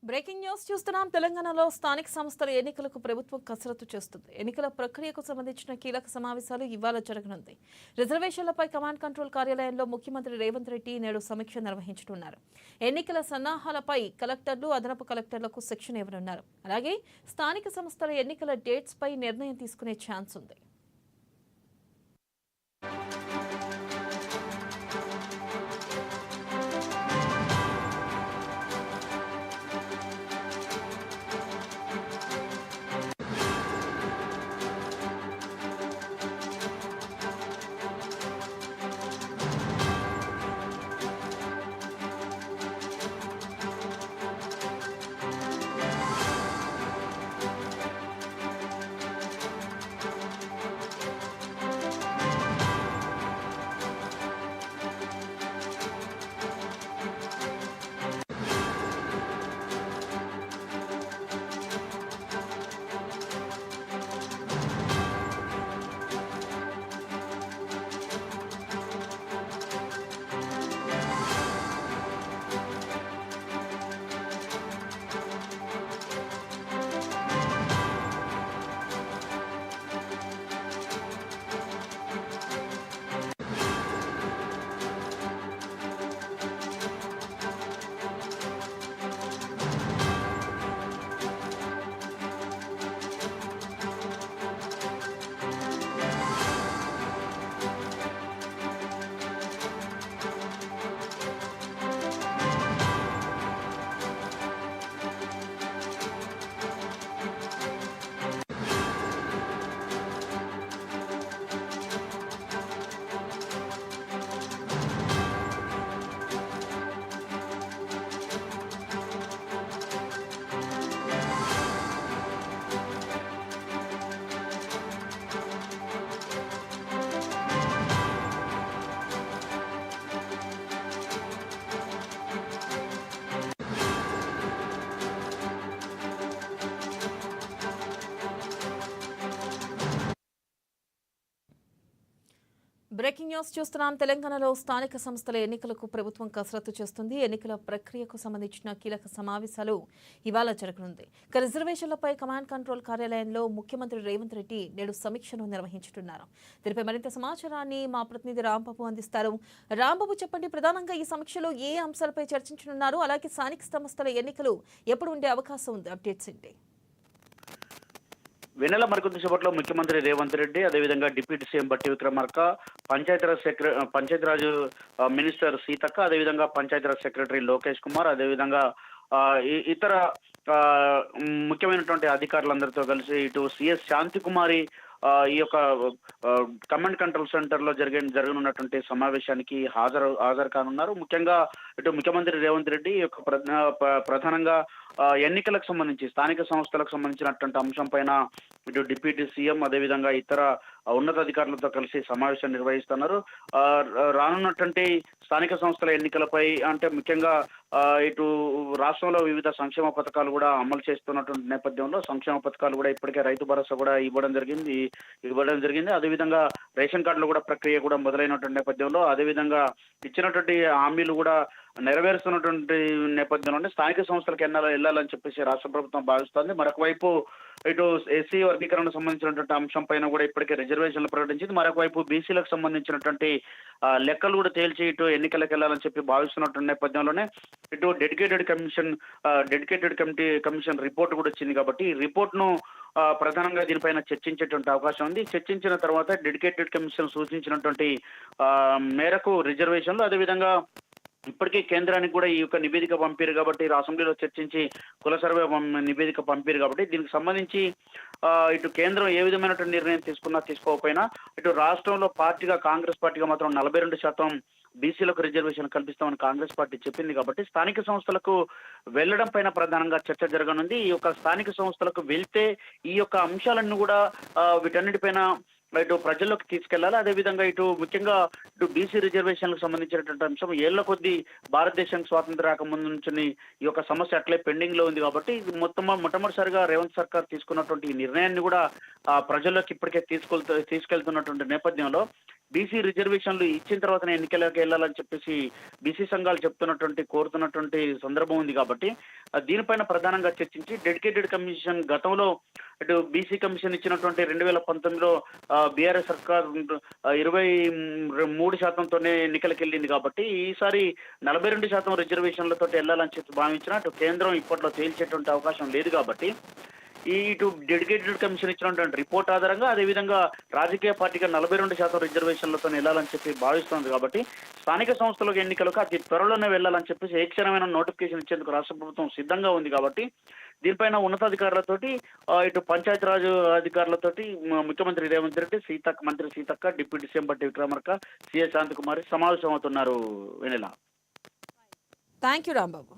Breaking news చూస్తున్నాం. తెలంగాణలో స్థానిక సంస్థల ఎన్నికలకు ప్రభుత్వం కసరత్తు చేస్తుంది. ఎన్నికల ప్రక్రియకు సంబంధించిన కీలక సమావేశాలు ఇవాళ జరగనుంది. రిజర్వేషన్లపై కమాండ్ కంట్రోల్ కార్యాలయంలో ముఖ్యమంత్రి రేవంత్ రెడ్డి నేడు సమీక్ష నిర్వహించనున్నారు. ఎన్నికల సన్నాహాలపై కలెక్టర్లు, అదనపు కలెక్టర్లకు శిక్షణ ఇవ్వనున్నారు. అలాగే స్థానిక సంస్థల ఎన్నికల డేట్స్ పై నిర్ణయం తీసుకునే ఛాన్స్ ఉంది. బ్రేకింగ్ న్యూస్ చూస్తున్నాం. తెలంగాణలో స్థానిక సంస్థల ఎన్నికలకు ప్రభుత్వం కసరత్తు చేస్తుంది. ఎన్నికల ప్రక్రియకు సంబంధించిన కీలక సమావేశాలు ఇవాళ జరగనుంది. రిజర్వేషన్లపై కమాండ్ కంట్రోల్ కార్యాలయంలో ముఖ్యమంత్రి రేవంత్ రెడ్డి నేడు సమీక్షను నిర్వహించుతున్నారు. దీనిపై మరింత సమాచారాన్ని మా ప్రతినిధి రాంబాబు అందిస్తారు. రాంబాబు, చెప్పండి, ప్రధానంగా ఈ సమీక్షలో ఏ అంశాలపై చర్చించనున్నారు? అలాగే స్థానిక సంస్థల ఎన్నికలు ఎప్పుడు ఉండే అవకాశం ఉంది? అప్డేట్స్ ఏంటి? వెన్నెల మరికొద్దిసేపట్లో ముఖ్యమంత్రి రేవంత్ రెడ్డి, అదేవిధంగా డిప్యూటీ సీఎం బట్టి విక్రమార్క, పంచాయతీరాజ్ మినిస్టర్ సీతక్క, అదేవిధంగా పంచాయతీరాజ్ సెక్రటరీ లోకేష్ కుమార్, అదేవిధంగా ఇతర ముఖ్యమైనటువంటి అధికారులందరితో కలిసి ఇటు సిఎస్ శాంతికుమారి ఈ యొక్క కమాండ్ కంట్రోల్ సెంటర్ లో జరగనున్నటువంటి సమావేశానికి హాజరు కానున్నారు. ముఖ్యంగా ఇటు ముఖ్యమంత్రి రేవంత్ రెడ్డి ఈ యొక్క ప్రధానంగా ఎన్నికలకు సంబంధించి స్థానిక సంస్థలకు సంబంధించినటువంటి అంశం పైన ఇటు డిప్యూటీ సీఎం, అదేవిధంగా ఇతర ఉన్నతాధికారులతో కలిసి సమావేశం నిర్వహిస్తున్నారు. రానున్నటువంటి స్థానిక సంస్థల ఎన్నికలపై అంటే ముఖ్యంగా ఇటు రాష్ట్రంలో వివిధ సంక్షేమ పథకాలు కూడా అమలు చేస్తున్నటువంటి నేపథ్యంలో సంక్షేమ పథకాలు కూడా ఇప్పటికే రైతు భరోసా కూడా ఇవ్వడం జరిగింది. అదేవిధంగా రేషన్ కార్డులు కూడా ప్రక్రియ కూడా మొదలైనటువంటి నేపథ్యంలో, అదేవిధంగా ఇచ్చినటువంటి హామీలు కూడా నెరవేరుస్తున్నటువంటి నేపథ్యంలోనే స్థానిక సంస్థలకు వెళ్ళాలని చెప్పేసి రాష్ట్ర ప్రభుత్వం భావిస్తోంది. మరొక వైపు ఇటు ఎస్సీ వర్గీకరణకు సంబంధించినటువంటి అంశం పైన కూడా ఇప్పటికే రిజర్వేషన్లు ప్రకటించింది. మరొక వైపు బీసీలకు సంబంధించినటువంటి లెక్కలు కూడా తేల్చి ఇటు ఎన్నికలకు వెళ్ళాలని చెప్పి భావిస్తున్నటువంటి నేపథ్యంలోనే ఇటు డెడికేటెడ్ కమిషన్ రిపోర్ట్ కూడా వచ్చింది. కాబట్టి ఈ రిపోర్ట్ ను ప్రధానంగా దీనిపైన చర్చించేటువంటి అవకాశం ఉంది. చర్చించిన తర్వాత డెడికేటెడ్ కమిషన్ సూచించినటువంటి మేరకు రిజర్వేషన్లు, అదేవిధంగా ఇప్పటికే కేంద్రానికి కూడా ఈ యొక్క నివేదిక పంపారు కాబట్టి అసెంబ్లీలో చర్చించి కుల సర్వే నివేదిక పంపారు కాబట్టి దీనికి సంబంధించి ఇటు కేంద్రం ఏ విధమైనటువంటి నిర్ణయం తీసుకోకపోయినా ఇటు రాష్ట్రంలో కాంగ్రెస్ పార్టీగా మాత్రం 42% బీసీలకు రిజర్వేషన్ కల్పిస్తామని కాంగ్రెస్ పార్టీ చెప్పింది. కాబట్టి స్థానిక సంస్థలకు వెళ్లడం పైన ప్రధానంగా చర్చ జరగనుంది. ఈ యొక్క స్థానిక సంస్థలకు వెళ్తే ఈ యొక్క అంశాలన్నీ కూడా వీటన్నిటిపైన ఇటు ప్రజల్లోకి తీసుకెళ్లాలి. అదేవిధంగా ఇటు ముఖ్యంగా ఇటు బీసీ రిజర్వేషన్లకు సంబంధించినటువంటి అంశం ఏళ్ల కొద్దీ భారతదేశానికి స్వాతంత్రం రాకముందు నుంచి ఈ యొక్క సమస్య అట్లే పెండింగ్ లో ఉంది. కాబట్టి మొట్టమొదటిసారిగా రేవంత్ సర్కార్ తీసుకున్నటువంటి ఈ నిర్ణయాన్ని కూడా ప్రజల్లోకి ఇప్పటికే తీసుకెళ్తున్నటువంటి నేపథ్యంలో బీసీ రిజర్వేషన్లు ఇచ్చిన తర్వాత ఎన్నికలకు వెళ్ళాలని చెప్పేసి బీసీ సంఘాలు కోరుతున్నటువంటి సందర్భం ఉంది. కాబట్టి దీనిపైన ప్రధానంగా చర్చించి డెడికేటెడ్ కమిషన్ గతంలో ఇటు బీసీ కమిషన్ ఇచ్చినటువంటి 2019లో బీఆర్ఎస్ సర్కార్ 23%తోనే ఎన్నికలకు వెళ్ళింది కాబట్టి ఈసారి 42% రిజర్వేషన్లతో వెళ్ళాలని చెప్పి భావించిన అటు కేంద్రం ఇప్పట్లో తేల్చేటువంటి అవకాశం లేదు కాబట్టి ఇటు డెడికేటెడ్ కమిషన్ ఇచ్చినటువంటి రిపోర్ట్ ఆధారంగా అదేవిధంగా రాజకీయ పార్టీగా 42% రిజర్వేషన్లతో వెళ్ళాలని చెప్పి భావిస్తోంది కాబట్టి స్థానిక సంస్థల ఎన్నికలకు అతి త్వరలోనే వెళ్ళాలని చెప్పేసి ఏ క్షణమైన నోటిఫికేషన్ ఇచ్చేందుకు రాష్ట్ర ప్రభుత్వం సిద్ధంగా ఉంది కాబట్టి దీనిపైన ఉన్నతాధికారులతోటి ఇటు పంచాయతీరాజ్ అధికారులతోటి ముఖ్యమంత్రి రేవంత్ రెడ్డి మంత్రి సీతక్క డిప్యూటీ సీఎం బట్టి విక్రమార్క సిఎస్ శాంతికుమారి సమావేశం అవుతున్నారు వెనెల. Thank you Rambabu.